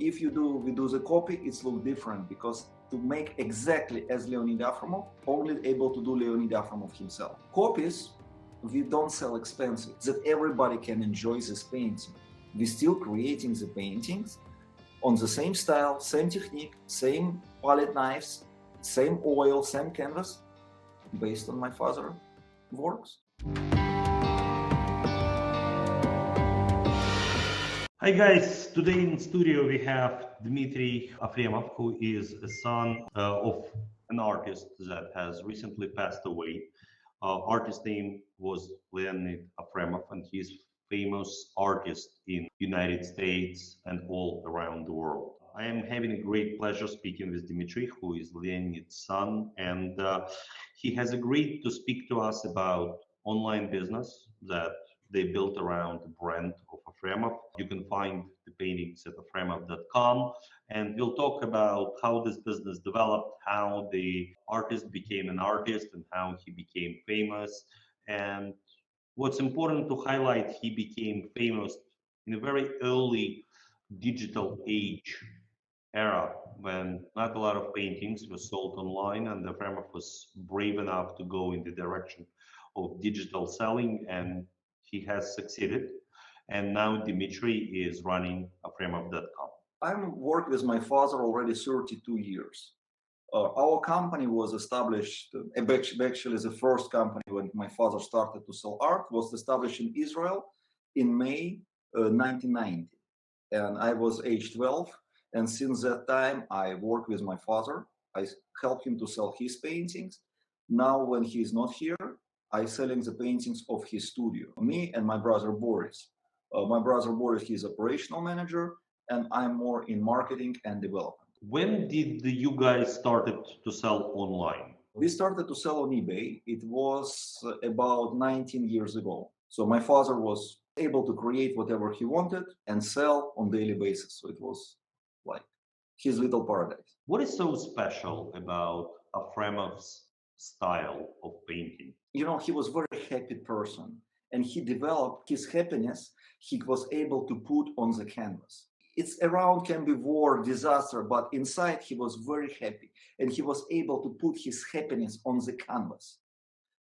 If we do the copy, it's look different because to make exactly as Leonid Afremov, only able to do Leonid Afremov himself. Copies, we don't sell expensive, that everybody can enjoy this painting. We're still creating the paintings on the same style, same technique, same palette knives, same oil, same canvas, based on my father's works. Hi guys, today in studio we have Leonid Afremov, who is a son of an artist that has recently passed away. Artist name was Leonid Afremov, and he's famous artist in United States and all around the world. I am having a great pleasure speaking with Dmitry, who is Leonid's son, and he has agreed to speak to us about online business that they built around the brand of Afremov. You can find the paintings at afremov.com, and we'll talk about how this business developed, how the artist became an artist, and how he became famous. And what's important to highlight, he became famous in a very early digital age era when not a lot of paintings were sold online, and Afremov was brave enough to go in the direction of digital selling, and he has succeeded. And now Dmitry is running Afremov.com. I'm working with my father already 32 years. Our company was established, actually the first company when my father started to sell art was established in Israel in May 1990. And I was age 12. And since that time, I work with my father. I help him to sell his paintings. Now, when he is not here, I selling the paintings of his studio. Me and my brother Boris. My brother Boris, he's operational manager, and I'm more in marketing and development. When did you guys started to sell online? We started to sell on eBay. It was about 19 years ago. So my father was able to create whatever he wanted and sell on daily basis. So it was like his little paradise. What is so special about Afremov's style of painting? You know, he was a very happy person, and he developed his happiness. He was able to put on the canvas. It's around can be war, disaster, but inside he was very happy, and he was able to put his happiness on the canvas.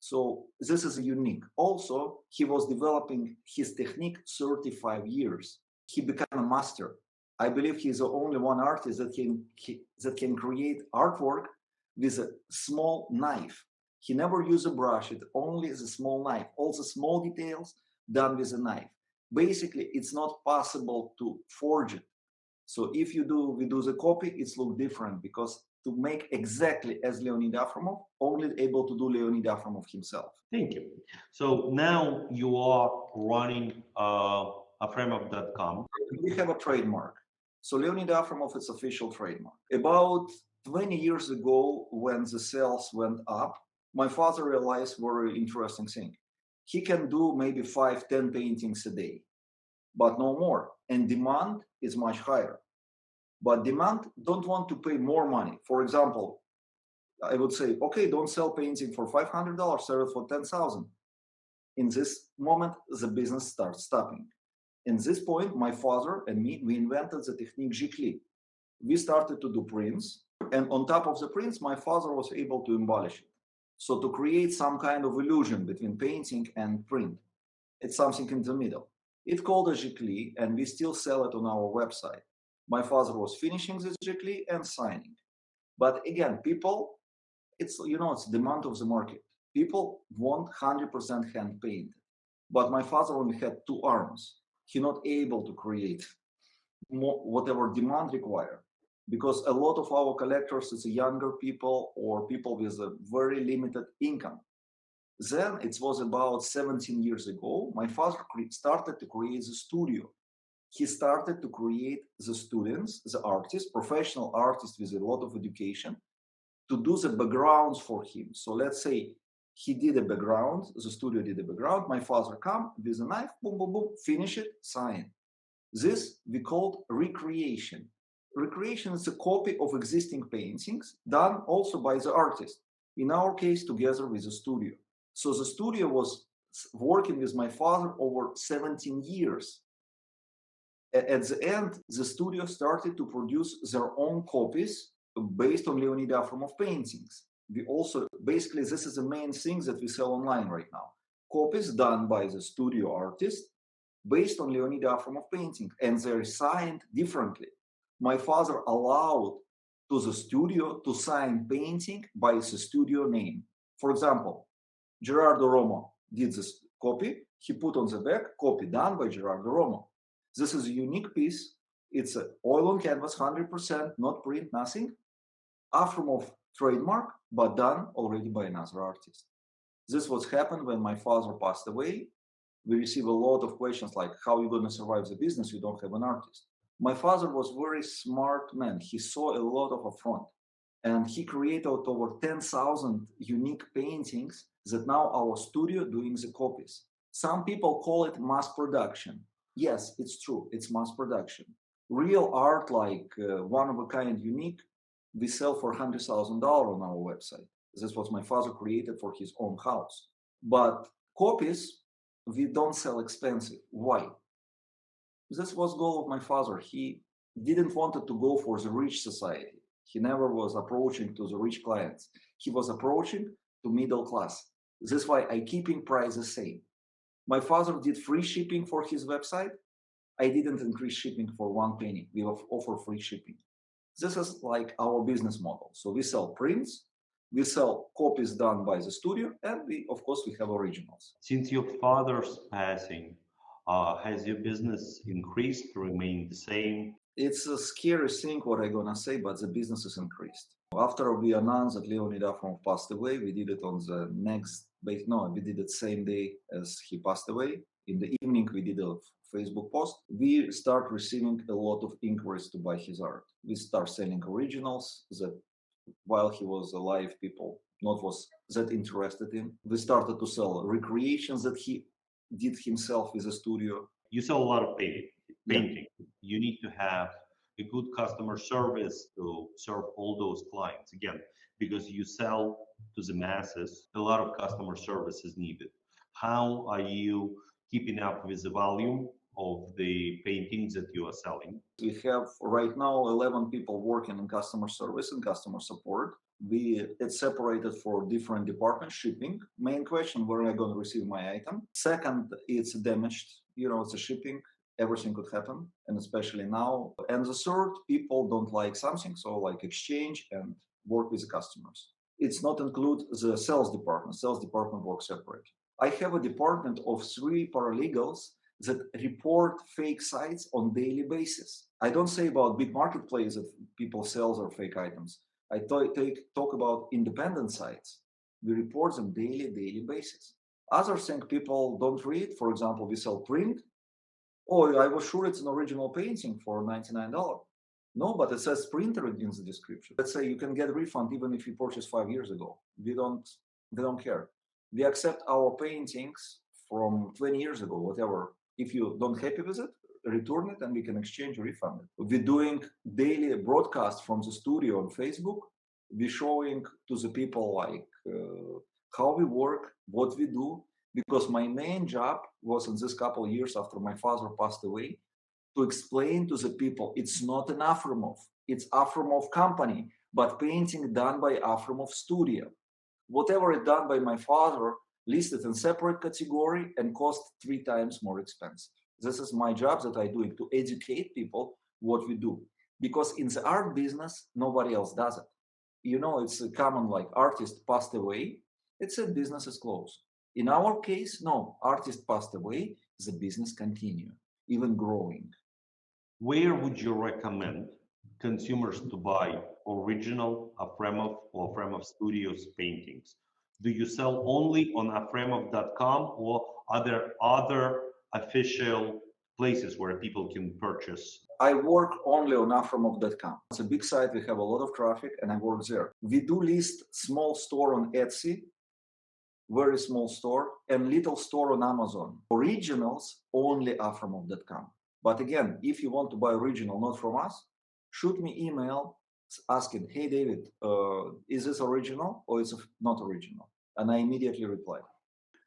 So this is unique. Also, he was developing his technique 35 years. He became a master. I believe he's the only one artist that can create artwork with a small knife. He never used a brush, it only is a small knife. All the small details done with a knife. Basically, it's not possible to forge it. So if we do the copy, it's look different because to make exactly as Leonid Afremov, only able to do Leonid Afremov himself. Thank you. So now you are running Afremov.com. We have a trademark. So Leonid Afremov is official trademark. About 20 years ago, when the sales went up, my father realized very interesting thing. He can do maybe 5-10 paintings a day, but no more. And demand is much higher. But demand don't want to pay more money. For example, I would say, okay, don't sell painting for $500, sell it for 10,000. In this moment, the business starts stopping. In this point, my father and me, we invented the technique giclée. We started to do prints, and on top of the prints, my father was able to embellish it. So to create some kind of illusion between painting and print, it's something in the middle. It's called a giclée, and we still sell it on our website. My father was finishing this giclée and signing. But again, people, it's demand of the market. People want 100% hand painted. But my father only had 2 arms. He not able to create more, whatever demand required. Because a lot of our collectors is younger people or people with a very limited income. Then it was about 17 years ago, my father started to create the studio. He started to create the students, the artists, professional artists with a lot of education, to do the backgrounds for him. So let's say he did a background, the studio did a background, my father come with a knife, boom, boom, boom, finish it, sign. This we called recreation. Recreation is a copy of existing paintings done also by the artist, in our case, together with the studio. So the studio was working with my father over 17 years. At the end, the studio started to produce their own copies based on Leonid Afremov paintings. We also, basically, this is the main thing that we sell online right now. Copies done by the studio artist based on Leonid Afremov painting, and they're signed differently. My father allowed to the studio to sign painting by the studio name. For example, Gerardo Romo did this copy. He put on the back, copy done by Gerardo Romo. This is a unique piece. It's an oil on canvas, 100%, not print, nothing. Afremov trademark, but done already by another artist. This was happened when my father passed away. We receive a lot of questions like, how are you going to survive the business? You don't have an artist. My father was a very smart man. He saw a lot of upfront, and he created over 10,000 unique paintings that now our studio doing the copies. Some people call it mass production. Yes, it's true. It's mass production. Real art, like one of a kind unique, we sell for $100,000 on our website. This was my father created for his own house. But copies, we don't sell expensive. Why? This was goal of my father. He didn't want to go for the rich society. He never was approaching to the rich clients. He was approaching to middle class. This is why I keeping price the same. My father did free shipping for his website. I didn't increase shipping for one penny. We offer free shipping. This is like our business model. So we sell prints, we sell copies done by the studio, and we, of course, we have originals. Since your father's passing, has your business increased, remained the same? It's a scary thing what I'm gonna say, but the business is increased. After we announced that Leonid Afremov passed away, we did it on the next, we did it same day as he passed away. In the evening, we did a Facebook post. We start receiving a lot of inquiries to buy his art. We start selling originals that while he was alive, people not was that interested in. We started to sell recreations that he did himself with a studio. You sell a lot of painting. Yeah. You need to have a good customer service to serve all those clients. Again, because you sell to the masses, a lot of customer service is needed. How are you keeping up with the volume of the paintings that you are selling? We have right now 11 people working in customer service and customer support. It's separated for different departments. Shipping, main question, where am I going to receive my item? Second, it's damaged. It's a shipping. Everything could happen, and especially now. And the third, people don't like something, so like exchange and work with the customers. It's not include the sales department. Sales department works separate. I have a department of 3 paralegals that report fake sites on daily basis. I don't say about big marketplace that people sell their fake items. I talk about independent sites. We report them daily basis. Other thing people don't read, for example, we sell print. Oh, I was sure it's an original painting for $99. No, but it says printer in the description. Let's say you can get a refund even if you purchased 5 years ago. They don't care. We accept our paintings from 20 years ago, whatever. If you don't happy with it, return it and we can exchange or refund it. We're doing daily broadcast from the studio on Facebook. We're showing to the people like how we work, what we do, because my main job was in this couple of years after my father passed away to explain to the people it's not an Afremov, it's Afremov company, but painting done by Afremov studio. Whatever is done by my father listed in separate category and cost 3 times more expensive. This is my job that I do to educate people what we do. Because in the art business, nobody else does it. It's a common like artist passed away, it's a business is closed. In our case, no, artist passed away, the business continue, even growing. Where would you recommend consumers to buy original Afremov or Afremov Studios paintings? Do you sell only on Afremov.com, or are there other official places where people can purchase? I work only on Afremov.com. It's a big site, we have a lot of traffic, and I work there. We do list small store on Etsy, very small store, and little store on Amazon. Originals, only Afremov.com. But again, if you want to buy original, not from us, shoot me email asking, hey, David, is this original or is it not original? And I immediately reply.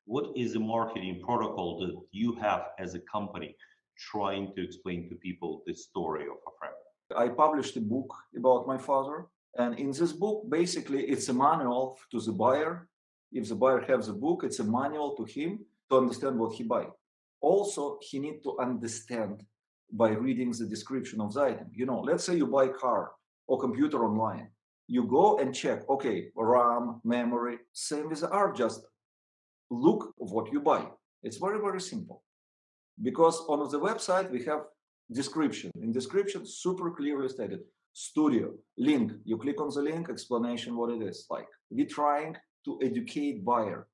What is the marketing protocol that you have as a company trying to explain to people the story of Afremov? I published a book about my father. And in this book, basically, it's a manual to the buyer. If the buyer has a book, it's a manual to him to understand what he buy. Also, he need to understand by reading the description of the item. Let's say you buy a car or computer online. You go and check, okay, RAM, memory, same with the art, just look of what you buy. It's very, very simple. Because on the website, we have description. In description, super clearly stated, studio, link. You click on the link, explanation what it is like. We're trying to educate buyer.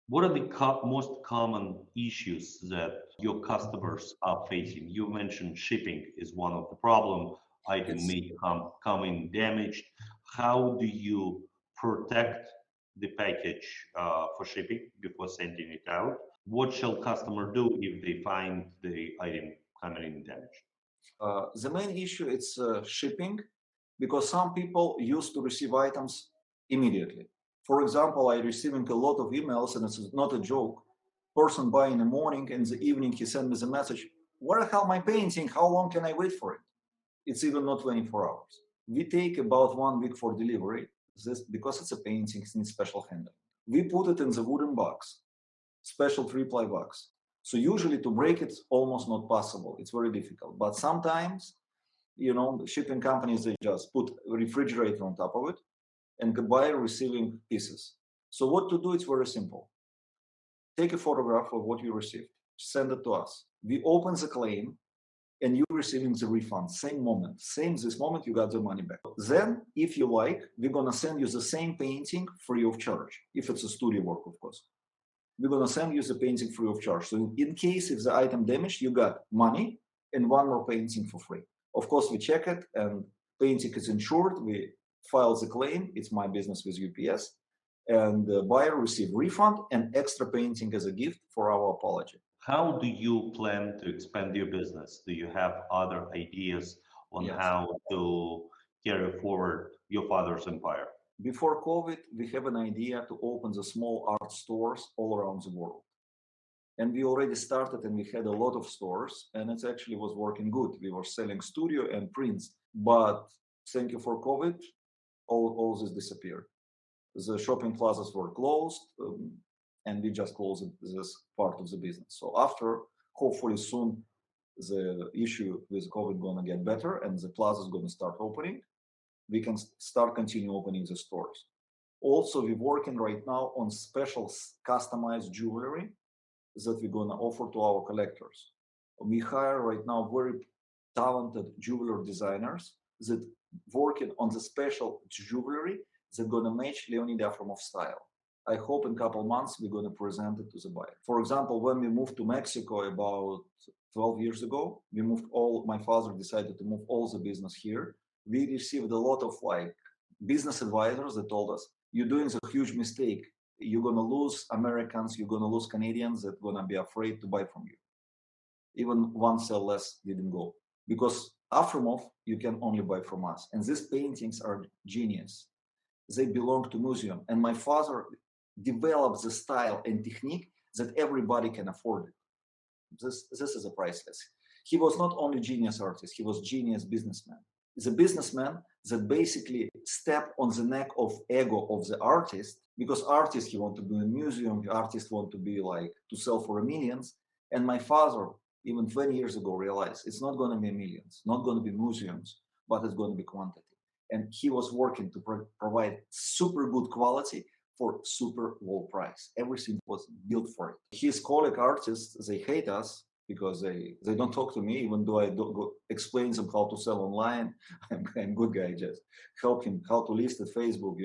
What are the most common issues that your customers are facing? You mentioned shipping is one of the problem. Item may come in damaged. How do you protect the package for shipping before sending it out? What shall customer do if they find the item coming in damaged? The main issue is shipping, because some people used to receive items immediately. For example, I receiving a lot of emails, and it's not a joke. Person buy in the morning, and in the evening he send me the message, where the hell my painting? How long can I wait for it? It's even not 24 hours. We take about 1 week for delivery, this because it's a painting, it needs special handling. We put it in the wooden box, special 3-ply box. So usually to break it's almost not possible. It's very difficult. But sometimes, shipping companies, they just put a refrigerator on top of it and the buyer receiving pieces. So what to do, it's very simple. Take a photograph of what you received, send it to us. We open the claim and you're receiving the refund, same moment, this moment you got the money back. Then, if you like, we're gonna send you the same painting free of charge, if it's a studio work, of course. We're gonna send you the painting free of charge. So in case if the item damaged, you got money and one more painting for free. Of course, we check it and painting is insured. We file the claim. It's my business with UPS. And the buyer receive refund and extra painting as a gift for our apology. How do you plan to expand your business? Do you have other ideas on how to carry forward your father's empire? Before COVID, we have an idea to open the small art stores all around the world. And we already started and we had a lot of stores and it actually was working good. We were selling studio and prints, but thank you for COVID, all this disappeared. The shopping plazas were closed and we just closed this part of the business. So after, hopefully soon, the issue with COVID gonna get better and the plaza is gonna start opening. We can continue opening the stores. Also, we're working right now on special customized jewelry that we're gonna offer to our collectors. We hire right now very talented jeweler designers that working on the special jewelry that gonna match Leonid Afremov style. I hope in a couple months we're gonna present it to the buyer. For example, when we moved to Mexico about 12 years ago, my father decided to move all the business here. We received a lot of business advisors that told us, you're doing a huge mistake. You're going to lose Americans, you're going to lose Canadians that are going to be afraid to buy from you. Even one sale less didn't go. Because Afremov, you can only buy from us. And these paintings are genius. They belong to museum. And my father developed the style and technique that everybody can afford it. This is a priceless. He was not only genius artist, he was genius businessman. He's a businessman that basically step on the neck of ego of the artist, because artists, he want to be in a museum, the artists want to be to sell for millions. And my father, even 20 years ago, realized it's not going to be millions, not going to be museums, but it's going to be quantity. And he was working to provide super good quality for super low price. Everything was built for it. His colleague artists, they hate us because they don't talk to me, even though I explain them how to sell online. I'm good guy, just help him how to list at Facebook,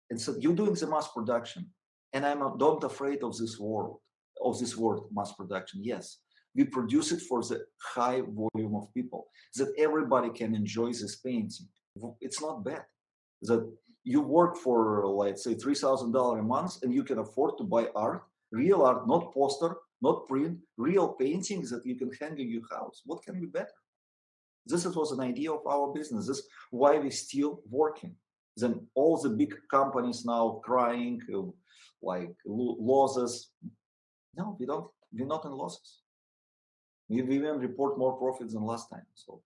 And so you're doing the mass production, and I'm not afraid of this word, mass production. Yes, we produce it for the high volume of people, that everybody can enjoy this painting. It's not bad. That you work for, let's say, $3,000 a month, and you can afford to buy art, real art, not poster, not print, real paintings that you can hang in your house. What can be better? This was an idea of our business. This is why we're still working. Then all the big companies now crying losses. No, we're not in losses. We even report more profits than last time. So